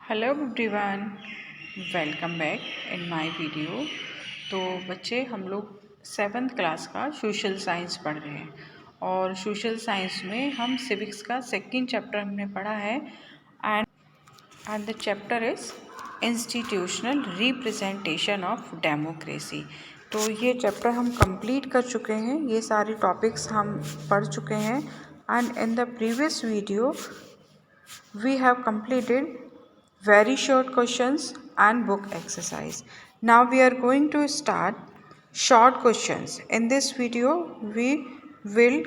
Hello everyone, welcome back in my video. तो बच्चे, हम लोग 7th क्लास का सोशल साइंस पढ़ रहे हैं और सोशल साइंस में हम सिविक्स का सेकंड चैप्टर हमने पढ़ा है and the chapter is institutional representation of democracy. तो ये चैप्टर हम कंप्लीट कर चुके हैं, ये सारे टॉपिक्स हम पढ़ चुके हैं and in the previous video we have completed very short questions and book exercise. Now we are going to start short questions. In this video we will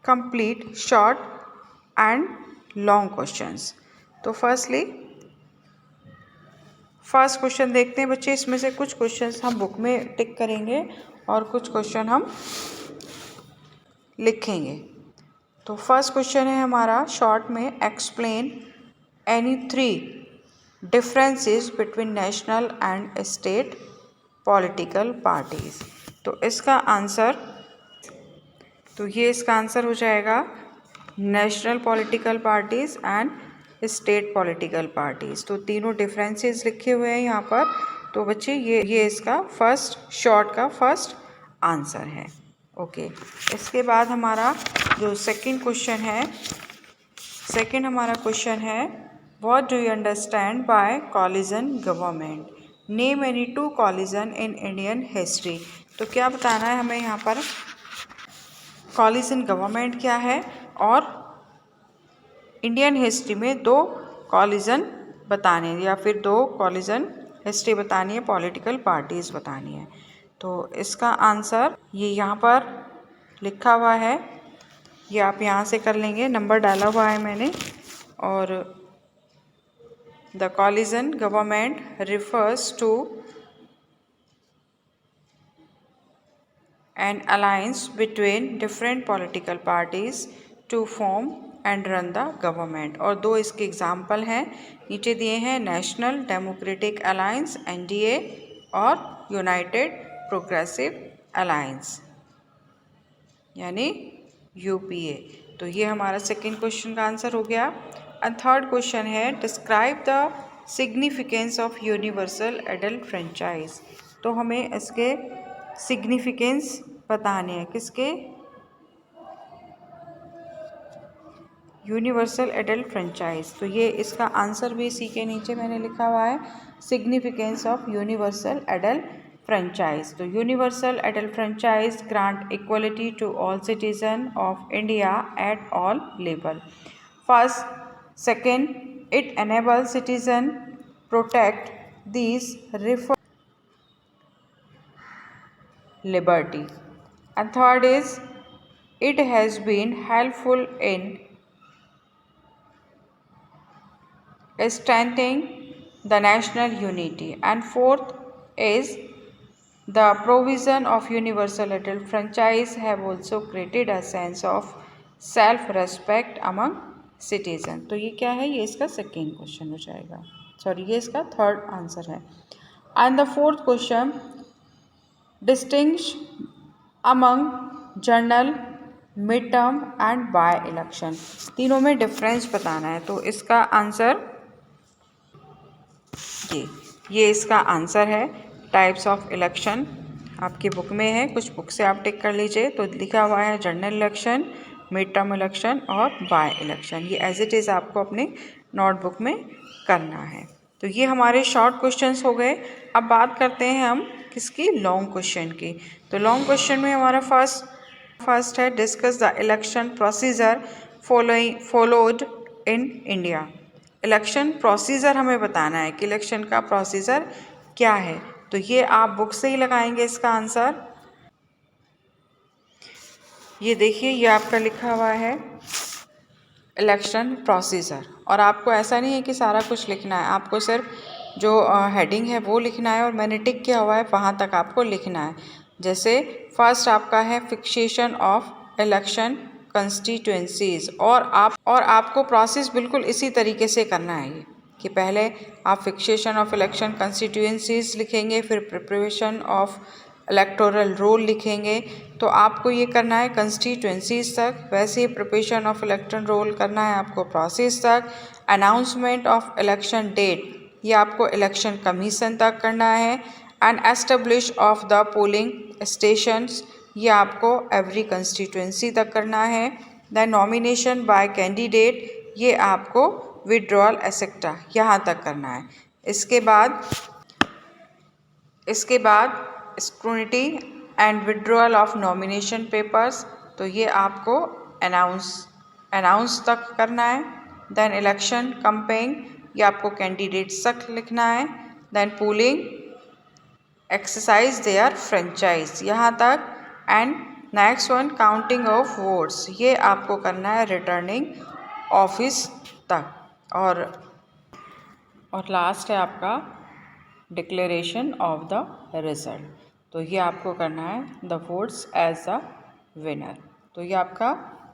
complete short and long questions. तो first question देखते हैं बच्चे। इसमें से कुछ questions हम book में टिक करेंगे और कुछ क्वेश्चन हम लिखेंगे। तो फर्स्ट क्वेश्चन है हमारा शॉर्ट में, explain any 3 differences between national and state political parties. तो इसका आंसर हो जाएगा national political parties and state political parties. तो तीनों डिफरेंसेस लिखे हुए हैं यहाँ पर। तो बच्चे ये इसका फर्स्ट आंसर है। ओके, इसके बाद हमारा जो सेकंड हमारा क्वेश्चन है, what do you understand by collision government? Name any 2 collision in Indian history. तो क्या बताना है हमें यहाँ पर, कॉलिजन गवर्नमेंट क्या है और इंडियन हिस्ट्री में 2 कॉलिजन बताने या फिर 2 कॉलिजन हिस्ट्री बतानी है, पॉलिटिकल पार्टीज़ बतानी है। तो इसका आंसर ये यहाँ पर लिखा हुआ है, ये आप यहाँ से कर लेंगे, नंबर डाला हुआ है मैंने। और the coalition government refers to an alliance between different political parties to form and run the government. और 2 इसके एग्जाम्पल हैं, नीचे दिए हैं, नेशनल डेमोक्रेटिक अलायंस NDA और यूनाइटेड प्रोग्रेसिव अलायंस यानी UPA। तो ये हमारा सेकंड क्वेश्चन का आंसर हो गया। एंड थर्ड क्वेश्चन है, describe the significance of universal adult franchise. तो हमें इसके सिग्निफिकेंस बताने हैं, किसके, यूनिवर्सल एडल्ट फ्रेंचाइज। तो ये इसका आंसर भी इसी के नीचे मैंने लिखा हुआ है, significance of universal adult franchise. तो universal adult franchise grant equality to all citizen of India at all level. Second, it enables citizen protect these liberty. And third is, it has been helpful in strengthening the national unity. And fourth is, the provision of universal adult franchise have also created a sense of self-respect among citizen. तो ये क्या है, ये इसका second question हो जाएगा, ये इसका थर्ड आंसर है। And the fourth question, distinguish among general, mid term and by election. तीनों में डिफरेंस बताना है। तो इसका आंसर ये इसका आंसर है, टाइप्स ऑफ इलेक्शन आपकी बुक में है, कुछ बुक से आप टिक कर लीजिए। तो लिखा हुआ है general election, mid term election और बाय इलेक्शन। ये एज इट इज़ आपको अपने नोटबुक में करना है। तो ये हमारे शॉर्ट क्वेश्चंस हो गए। अब बात करते हैं हम किसकी, लॉन्ग क्वेश्चन की। तो लॉन्ग क्वेश्चन में हमारा फर्स्ट है, discuss the election procedure followed in India. Election procedure हमें बताना है कि इलेक्शन का प्रोसीजर क्या है। तो ये आप बुक से ही लगाएंगे इसका आंसर। ये देखिए, ये आपका लिखा हुआ है इलेक्शन प्रोसीजर। और आपको ऐसा नहीं है कि सारा कुछ लिखना है, आपको सिर्फ जो हेडिंग है वो लिखना है और मैंने टिक किया हुआ है वहाँ तक आपको लिखना है। जैसे फर्स्ट आपका है फिक्सेशन ऑफ इलेक्शन कंस्टिट्यूएंसीज, और आपको प्रोसेस बिल्कुल इसी तरीके से करना है ये, कि पहले आप फिक्सेशन ऑफ इलेक्शन कंस्टिट्यूएंसीज लिखेंगे, फिर प्रिपरेशन ऑफ इलेक्टोरल रोल लिखेंगे। तो आपको ये करना है कंस्टिट्यूएंसीज तक, वैसे ही प्रिपरेशन ऑफ इलेक्शन रोल करना है आपको प्रोसेस तक। अनाउंसमेंट ऑफ इलेक्शन डेट ये आपको इलेक्शन कमीशन तक करना है। And establish of the polling stations ये आपको एवरी कंस्टिट्यूएंसी तक करना है। दैन नॉमिनेशन बाय कैंडिडेट ये आपको विड्रॉल एक्सेट्रा यहाँ तक करना है। इसके बाद scrutiny and withdrawal of nomination papers तो ये आपको अनाउंस तक करना है। देन इलेक्शन कैंपेन ये आपको कैंडिडेट्स तक लिखना है। Then polling exercise their franchise यहाँ तक। And next one counting of votes ये आपको करना है रिटर्निंग ऑफिस तक। और लास्ट है आपका डिक्लेरेशन ऑफ द रिजल्ट। तो ये आपको करना है the votes as the winner. तो ये आपका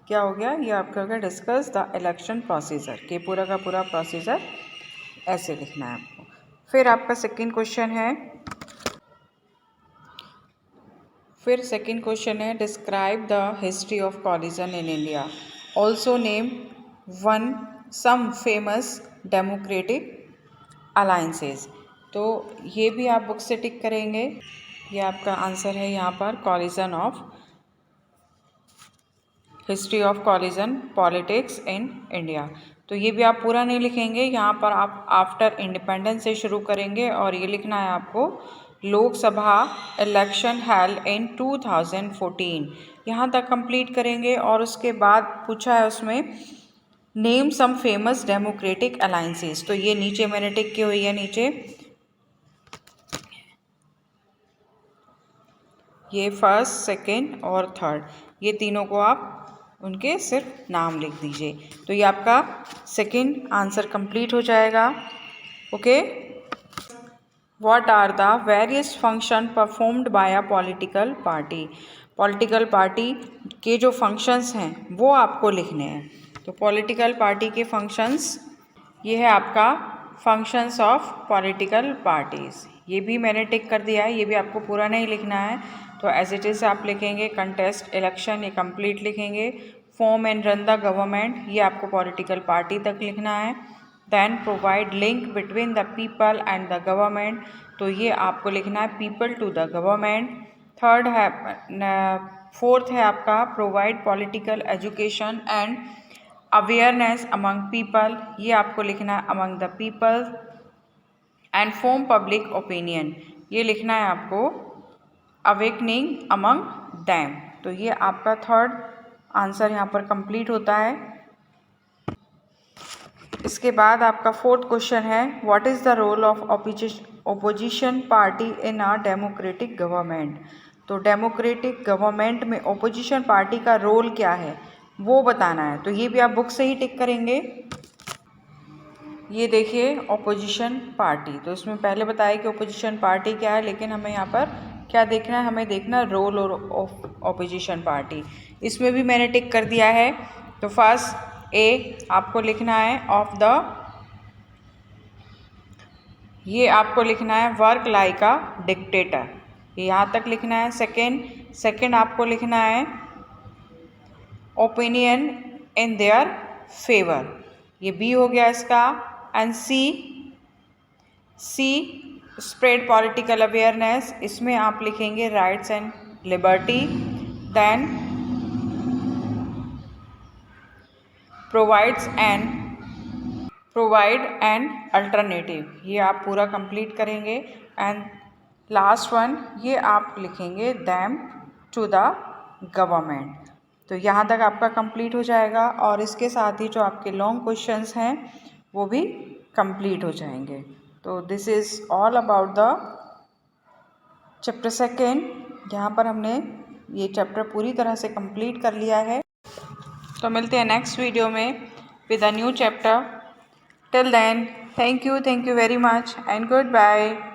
क्या हो गया, ये आपका हो गया डिस्कस द इलेक्शन प्रोसीजर के पूरा का पूरा प्रोसीजर ऐसे लिखना है आपको। फिर आपका सेकंड क्वेश्चन है describe the history of coalition in India, also name one some famous democratic alliances. तो ये भी आप बुक से टिक करेंगे। ये आपका आंसर है यहाँ पर collision of history of collision politics in India. तो ये भी आप पूरा नहीं लिखेंगे, यहाँ पर आप आफ्टर इंडिपेंडेंस से शुरू करेंगे और ये लिखना है आपको लोकसभा इलेक्शन हेल्ड इन 2014 यहाँ तक कंप्लीट करेंगे। और उसके बाद पूछा है उसमें name some famous democratic alliances. तो ये नीचे मैंने टिक की हुई है, नीचे ये फर्स्ट सेकंड और थर्ड ये तीनों को आप उनके सिर्फ नाम लिख दीजिए। तो ये आपका सेकंड आंसर कंप्लीट हो जाएगा। Okay, what are the various function performed by a political party. Political party के जो फंक्शंस हैं वो आपको लिखने हैं। तो पॉलिटिकल पार्टी के फंक्शंस ये है आपका फंक्शंस ऑफ पॉलिटिकल पार्टीज़। ये भी मैंने टिक कर दिया है, ये भी आपको पूरा नहीं लिखना है। तो एज इट इज़ आप लिखेंगे कंटेस्ट इलेक्शन ये कंप्लीट लिखेंगे। Form and run the government ये आपको पॉलिटिकल पार्टी तक लिखना है। Then provide link between the people and the government तो ये आपको लिखना है people to the government. Fourth है आपका provide political education and awareness among people ये आपको लिखना है among the people. And form public opinion ये लिखना है आपको अवेकनिंग अमंग दैम। तो ये आपका थर्ड आंसर यहाँ पर कंप्लीट होता है। इसके बाद आपका फोर्थ क्वेश्चन है what is the role of opposition party in a democratic government. तो डेमोक्रेटिक गवर्नमेंट में ओपोजिशन पार्टी का रोल क्या है वो बताना है। तो ये भी आप बुक से ही टिक करेंगे। ये देखिए ओपोजिशन पार्टी, तो इसमें पहले बताया कि ओपोजिशन पार्टी क्या है, लेकिन हमें यहाँ पर क्या देखना है, हमें देखना रोल ऑफ ओपोजिशन पार्टी। इसमें भी मैंने टिक कर दिया है। तो फर्स्ट ए आपको लिखना है ऑफ द ये आपको लिखना है वर्क लाइक अ डिक्टेटर ये यहाँ तक लिखना है। सेकेंड आपको लिखना है ओपिनियन इन देयर फेवर ये बी हो गया इसका। And c spread political awareness इसमें आप लिखेंगे rights and liberty. Then provide an alternative ये आप पूरा कंप्लीट करेंगे। एंड लास्ट वन ये आप लिखेंगे दैम टू द गवर्नमेंट। तो यहाँ तक आपका कंप्लीट हो जाएगा और इसके साथ ही जो आपके लॉन्ग क्वेश्चंस हैं वो भी कंप्लीट हो जाएंगे। तो this is all about the chapter second. यहाँ पर हमने ये चैप्टर पूरी तरह से कंप्लीट कर लिया है। तो मिलते हैं नेक्स्ट वीडियो में with a new chapter. Till then thank you very much and good bye.